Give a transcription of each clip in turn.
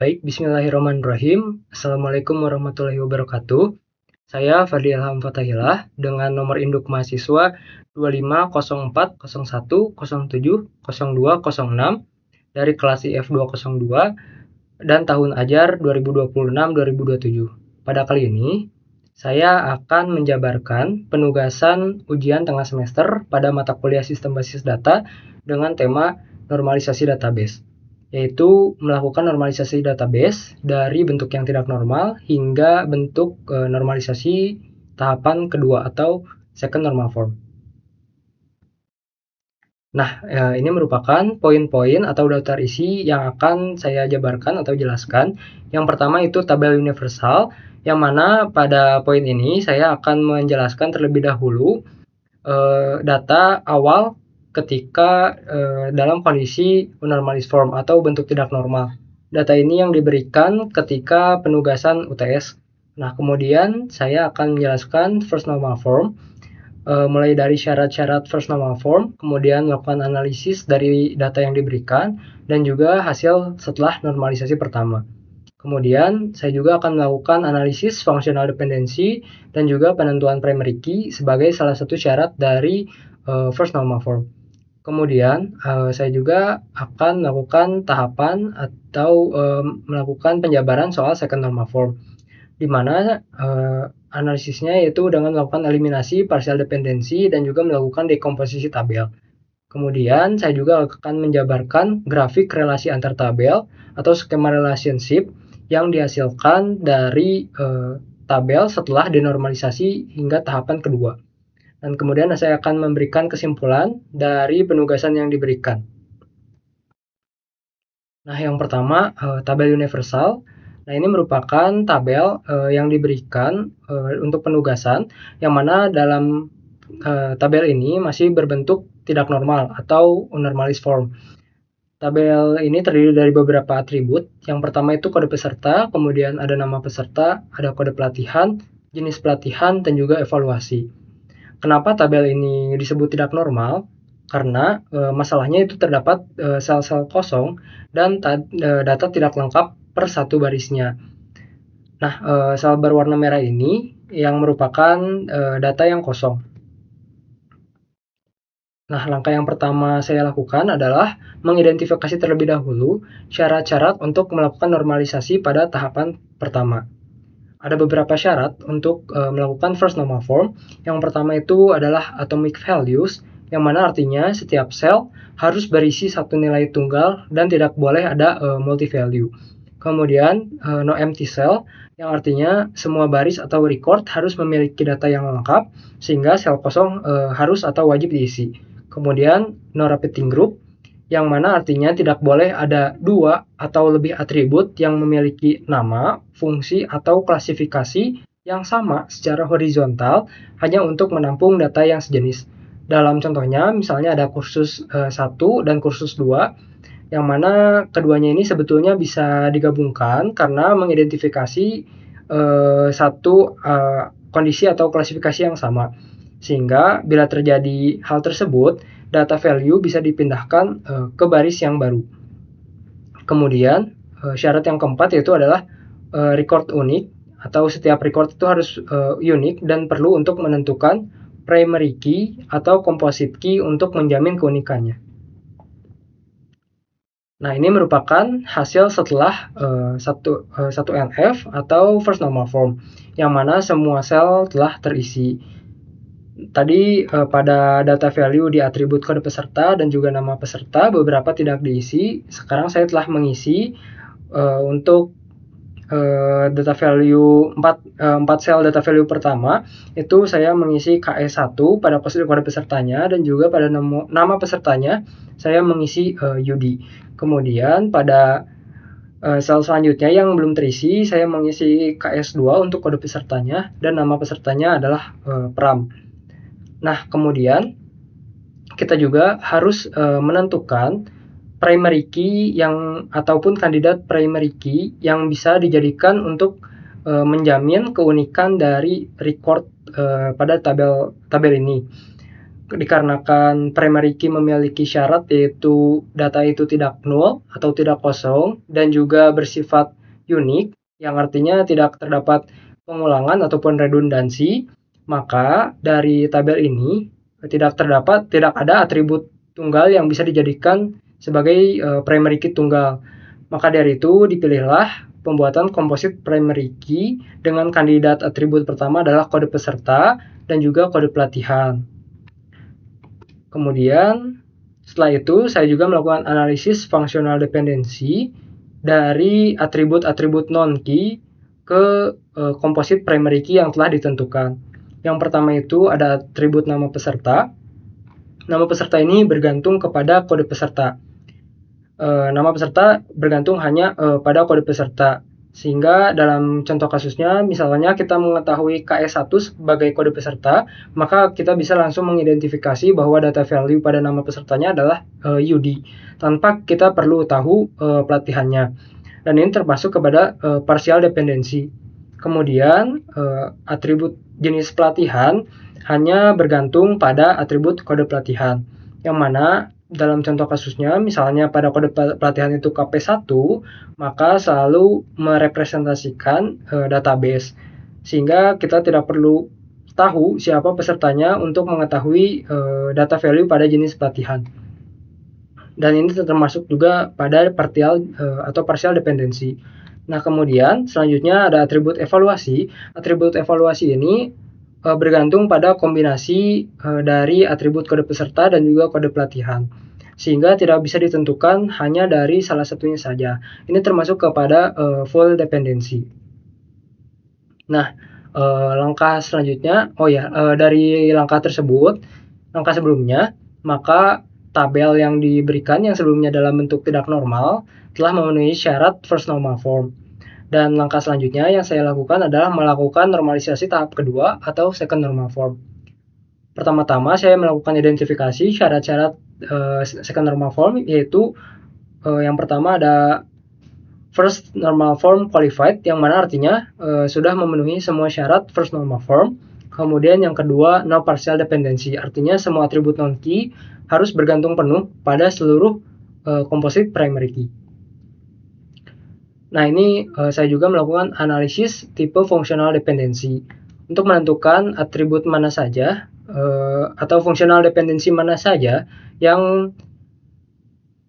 Baik, bismillahirrahmanirrahim. Assalamualaikum warahmatullahi wabarakatuh. Saya Fadli Ilham Fatahillah dengan nomor induk mahasiswa 250401070206 dari kelas IF202 dan tahun ajar 2026-2027. Pada kali ini, saya akan menjabarkan penugasan ujian tengah semester pada mata kuliah Sistem Basis Data dengan tema normalisasi database, yaitu melakukan normalisasi database dari bentuk yang tidak normal hingga bentuk normalisasi tahapan kedua atau second normal form. Nah, ini merupakan poin-poin atau daftar isi yang akan saya jabarkan atau jelaskan. Yang pertama itu tabel universal, yang mana pada poin ini saya akan menjelaskan terlebih dahulu data awal ketika dalam kondisi unnormalized form atau bentuk tidak normal. Data ini yang diberikan ketika penugasan UTS. Nah, kemudian saya akan menjelaskan first normal form, mulai dari syarat-syarat first normal form, kemudian melakukan analisis dari data yang diberikan, dan juga hasil setelah normalisasi pertama. Kemudian, saya juga akan melakukan analisis functional dependency dan juga penentuan primary key sebagai salah satu syarat dari first normal form. Kemudian, saya juga akan melakukan tahapan atau melakukan penjabaran soal second normal form, di mana analisisnya yaitu dengan melakukan eliminasi partial dependency dan juga melakukan dekomposisi tabel. Kemudian saya juga akan menjabarkan grafik relasi antar tabel atau skema relationship yang dihasilkan dari tabel setelah denormalisasi hingga tahapan kedua. Dan kemudian saya akan memberikan kesimpulan dari penugasan yang diberikan. Nah, yang pertama, tabel universal. Nah, ini merupakan tabel yang diberikan untuk penugasan, yang mana dalam tabel ini masih berbentuk tidak normal atau unnormalized form. Tabel ini terdiri dari beberapa atribut. Yang pertama itu kode peserta, kemudian ada nama peserta, ada kode pelatihan, jenis pelatihan, dan juga evaluasi. Kenapa tabel ini disebut tidak normal? Karena masalahnya itu terdapat sel-sel kosong dan data tidak lengkap per satu barisnya. Nah, sel berwarna merah ini yang merupakan data yang kosong. Nah, langkah yang pertama saya lakukan adalah mengidentifikasi terlebih dahulu syarat-syarat untuk melakukan normalisasi pada tahapan pertama. Ada beberapa syarat untuk melakukan first normal form. Yang pertama itu adalah atomic values, yang mana artinya setiap sel harus berisi satu nilai tunggal dan tidak boleh ada multi value. Kemudian no empty cell, yang artinya semua baris atau record harus memiliki data yang lengkap sehingga sel kosong harus atau wajib diisi. Kemudian no repeating group, yang mana artinya tidak boleh ada dua atau lebih atribut yang memiliki nama, fungsi, atau klasifikasi yang sama secara horizontal hanya untuk menampung data yang sejenis. Dalam contohnya, misalnya ada kursus 1 dan kursus 2, yang mana keduanya ini sebetulnya bisa digabungkan karena mengidentifikasi satu kondisi atau klasifikasi yang sama. Sehingga bila terjadi hal tersebut, data value bisa dipindahkan ke baris yang baru. Kemudian, syarat yang keempat yaitu adalah record unik, atau setiap record itu harus unik dan perlu untuk menentukan primary key atau composite key untuk menjamin keunikannya. Nah, ini merupakan hasil setelah satu NF atau first normal form, yang mana semua sel telah terisi. Tadi pada data value di atribut kode peserta dan juga nama peserta beberapa tidak diisi. Sekarang saya telah mengisi untuk data value 4 sel data value pertama itu saya mengisi KE1 pada kode pesertanya dan juga pada nama pesertanya saya mengisi UD. Kemudian pada sel selanjutnya yang belum terisi saya mengisi KS2 untuk kode pesertanya dan nama pesertanya adalah Pram. Nah, kemudian kita juga harus menentukan primary key yang ataupun kandidat primary key yang bisa dijadikan untuk menjamin keunikan dari record pada tabel ini. dikarenakan primary key memiliki syarat yaitu data itu tidak null atau tidak kosong dan juga bersifat unik, yang artinya tidak terdapat pengulangan ataupun redundansi, maka dari tabel ini tidak ada atribut tunggal yang bisa dijadikan sebagai primary key tunggal. Maka dari itu dipilihlah pembuatan komposit primary key dengan kandidat atribut pertama adalah kode peserta dan juga kode pelatihan. Kemudian setelah itu saya juga melakukan analisis functional dependency dari atribut-atribut non-key ke komposit primary key yang telah ditentukan. Yang pertama itu ada atribut nama peserta. Nama peserta ini bergantung kepada kode peserta. Nama peserta bergantung hanya pada kode peserta. Sehingga dalam contoh kasusnya, misalnya kita mengetahui KS1 sebagai kode peserta, maka kita bisa langsung mengidentifikasi bahwa data value pada nama pesertanya adalah UD, tanpa kita perlu tahu pelatihannya. Dan ini termasuk kepada partial dependency. Kemudian atribut jenis pelatihan hanya bergantung pada atribut kode pelatihan, yang mana dalam contoh kasusnya, misalnya pada kode pelatihan itu KP1, maka selalu merepresentasikan database. Sehingga kita tidak perlu tahu siapa pesertanya untuk mengetahui data value pada jenis pelatihan. Dan ini termasuk juga pada partial dependency. Nah, kemudian selanjutnya ada atribut evaluasi. Atribut evaluasi ini bergantung pada kombinasi dari atribut kode peserta dan juga kode pelatihan, sehingga tidak bisa ditentukan hanya dari salah satunya saja. Ini termasuk kepada full dependency. Nah, langkah selanjutnya, dari langkah tersebut, langkah sebelumnya, maka tabel yang diberikan yang sebelumnya dalam bentuk tidak normal telah memenuhi syarat first normal form. Dan langkah selanjutnya yang saya lakukan adalah melakukan normalisasi tahap kedua atau second normal form. Pertama-tama saya melakukan identifikasi syarat-syarat second normal form, yaitu yang pertama ada first normal form qualified, yang mana artinya sudah memenuhi semua syarat first normal form. Kemudian yang kedua no partial dependency, artinya semua atribut non-key harus bergantung penuh pada seluruh komposit primary key. Nah, ini saya juga melakukan analisis tipe functional dependency untuk menentukan atribut mana saja atau functional dependency mana saja yang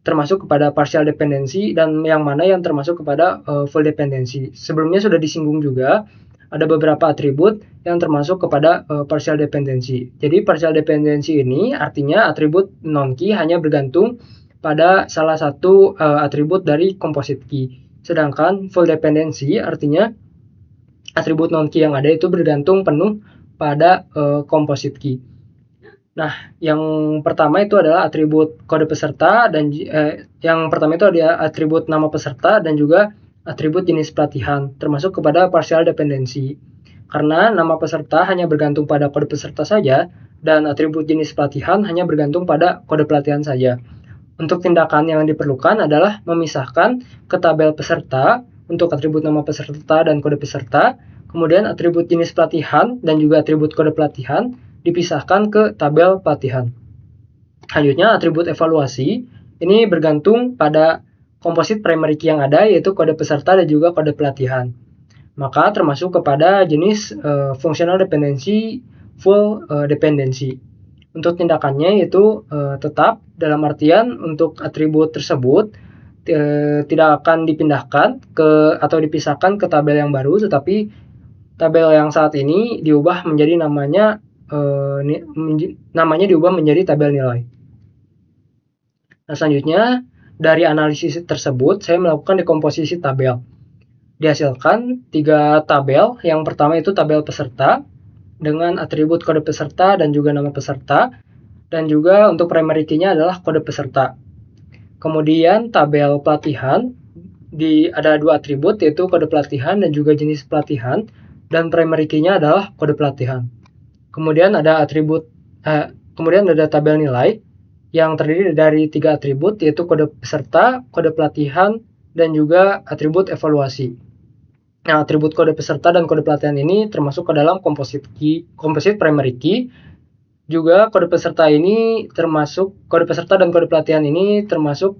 termasuk kepada partial dependency dan yang mana yang termasuk kepada full dependency. Sebelumnya sudah disinggung juga ada beberapa atribut yang termasuk kepada partial dependency. Jadi partial dependency ini artinya atribut non-key hanya bergantung pada salah satu atribut dari composite key. Sedangkan full dependency artinya atribut non-key yang ada itu bergantung penuh pada composite key. Nah, yang pertama itu adalah atribut kode peserta dan yang pertama itu ada atribut nama peserta dan juga atribut jenis pelatihan, termasuk kepada partial dependency. Karena nama peserta hanya bergantung pada kode peserta saja dan atribut jenis pelatihan hanya bergantung pada kode pelatihan saja. Untuk tindakan yang diperlukan adalah memisahkan ke tabel peserta untuk atribut nama peserta dan kode peserta, kemudian atribut jenis pelatihan dan juga atribut kode pelatihan dipisahkan ke tabel pelatihan. Selanjutnya atribut evaluasi ini bergantung pada komposit primary key yang ada, yaitu kode peserta dan juga kode pelatihan. Maka termasuk kepada jenis functional dependency, full dependency. Untuk tindakannya yaitu tetap dalam artian untuk atribut tersebut tidak akan dipindahkan atau dipisahkan ke tabel yang baru, tetapi tabel yang saat ini diubah menjadi namanya diubah menjadi tabel nilai. Nah, selanjutnya dari analisis tersebut saya melakukan dekomposisi tabel. Dihasilkan 3 tabel. Yang pertama itu tabel peserta dengan atribut kode peserta dan juga nama peserta, dan juga untuk primary key-nya adalah kode peserta. Kemudian tabel pelatihan ada 2 atribut, yaitu kode pelatihan dan juga jenis pelatihan, dan primary key-nya adalah kode pelatihan. Kemudian ada tabel nilai yang terdiri dari 3 atribut, yaitu kode peserta, kode pelatihan, dan juga atribut evaluasi. Nah, atribut kode peserta dan kode pelatihan ini termasuk ke dalam composite primary key, Juga kode peserta ini termasuk kode peserta dan kode pelatihan ini termasuk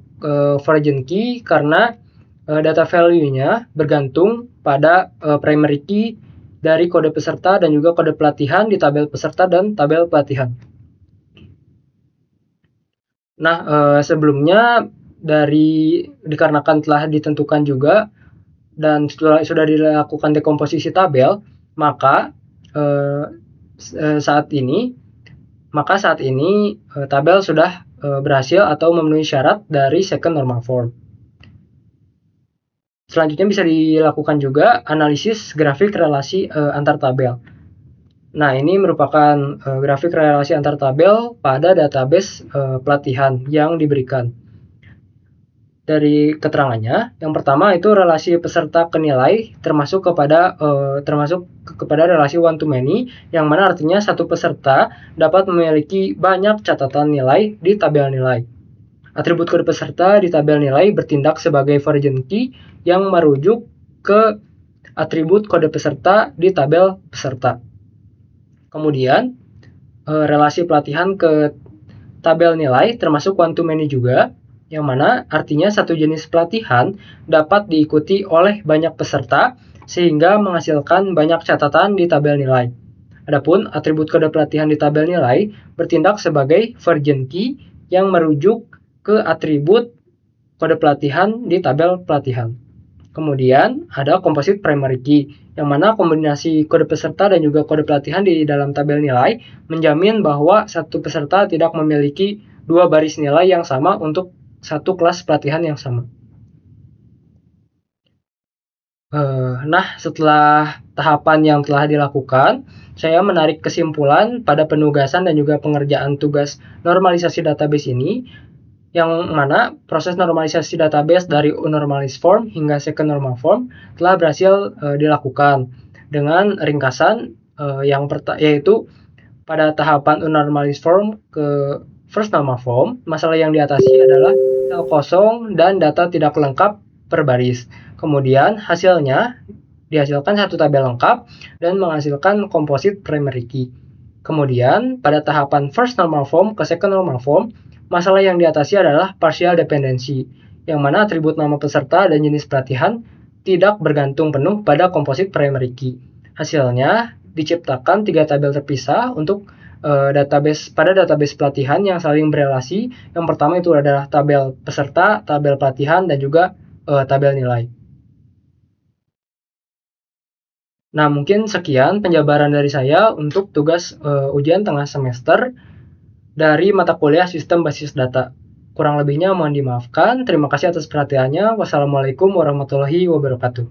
version key karena data value-nya bergantung pada primary key dari kode peserta dan juga kode pelatihan di tabel peserta dan tabel pelatihan. Nah, sebelumnya dikarenakan telah ditentukan juga dan sudah dilakukan dekomposisi tabel, maka saat ini tabel sudah berhasil atau memenuhi syarat dari second normal form. Selanjutnya bisa dilakukan juga analisis grafik relasi antar tabel. Nah, ini merupakan grafik relasi antar tabel pada database pelatihan yang diberikan. Dari keterangannya, yang pertama itu relasi peserta ke nilai termasuk kepada relasi one to many, yang mana artinya satu peserta dapat memiliki banyak catatan nilai di tabel nilai. Atribut kode peserta di tabel nilai bertindak sebagai version key yang merujuk ke atribut kode peserta di tabel peserta. Kemudian, relasi pelatihan ke tabel nilai termasuk one to many juga, yang mana artinya satu jenis pelatihan dapat diikuti oleh banyak peserta sehingga menghasilkan banyak catatan di tabel nilai. Adapun atribut kode pelatihan di tabel nilai bertindak sebagai version key yang merujuk ke atribut kode pelatihan di tabel pelatihan. Kemudian ada composite primary key, yang mana kombinasi kode peserta dan juga kode pelatihan di dalam tabel nilai menjamin bahwa satu peserta tidak memiliki dua baris nilai yang sama untuk satu kelas pelatihan yang sama. Nah, setelah tahapan yang telah dilakukan, saya menarik kesimpulan pada penugasan dan juga pengerjaan tugas normalisasi database ini, yang mana proses normalisasi database dari unnormalized form hingga second normal form telah berhasil dilakukan dengan ringkasan yaitu pada tahapan unnormalized form ke first normal form, masalah yang diatasi adalah sel kosong dan data tidak lengkap per baris. Kemudian hasilnya dihasilkan satu tabel lengkap dan menghasilkan composite primary key. Kemudian pada tahapan first normal form ke second normal form, masalah yang diatasi adalah partial dependency, yang mana atribut nama peserta dan jenis pelatihan tidak bergantung penuh pada composite primary key. Hasilnya diciptakan 3 tabel terpisah untuk database pelatihan yang saling berelasi. Yang pertama itu adalah tabel peserta, tabel pelatihan, dan juga tabel nilai. Nah, mungkin sekian penjabaran dari saya untuk tugas ujian tengah semester dari mata kuliah Sistem Basis Data. Kurang lebihnya mohon dimaafkan. Terima kasih atas perhatiannya. Wassalamualaikum warahmatullahi wabarakatuh.